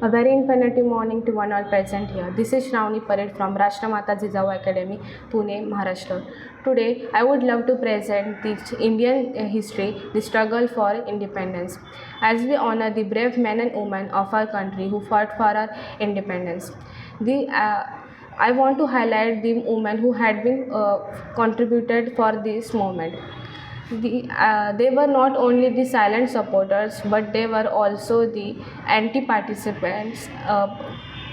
A very informative morning to one all present here. This is Shravani Pared from Rashtramata Jijavu Academy, Pune, Maharashtra. Today, I would love to present the Indian history, the struggle for independence, as we honor the brave men and women of our country who fought for our independence. I want to highlight the women who had been contributed for this movement. They were not only the silent supporters, but they were also the anti-participants,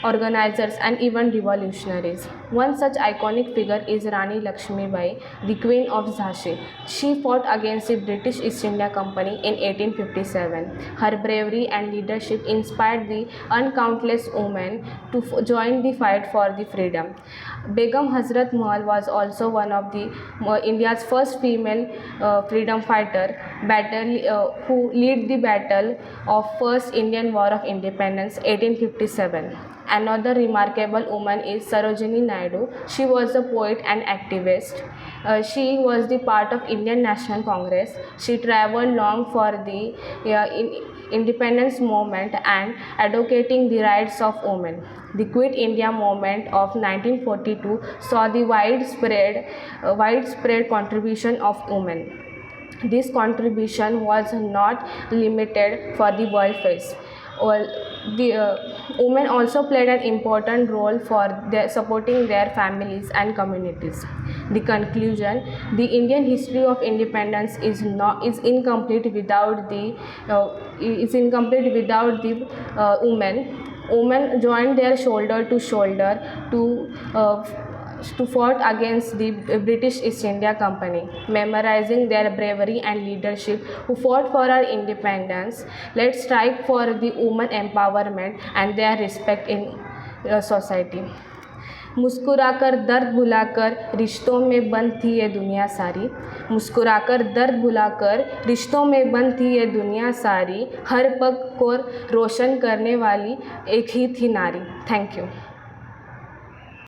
organizers, and even revolutionaries. One such iconic figure is Rani Lakshmibai, the Queen of Jhansi. She fought against the British East India Company in 1857. Her bravery and leadership inspired the uncountless women to join the fight for the freedom. Begum Hazrat Mahal was also one of the India's first female freedom fighter who led the battle of First Indian War of Independence 1857. Another remarkable woman is Sarojini Naidu. She was a poet and activist. She was the part of Indian National Congress. She traveled long for the independence movement and advocating the rights of women. The Quit India movement of 1942 saw the widespread contribution of women. This contribution was not limited for the world face. Women also played an important role for supporting their families and communities. The conclusion: the Indian history of independence is incomplete without the women. Women joined their shoulder to shoulder to fought against the British East India Company, memorizing their bravery and leadership who fought for our independence. Let's strike for the women empowerment and their respect in society. मुस्कुराकर दर्द भुलाकर रिश्तों में बंद थी ये दुनिया सारी. मुस्कुराकर दर्द भुलाकर रिश्तों में बंद थी ये दुनिया सारी. हर पग को रोशन करने वाली एक ही थी नारी. Thank you.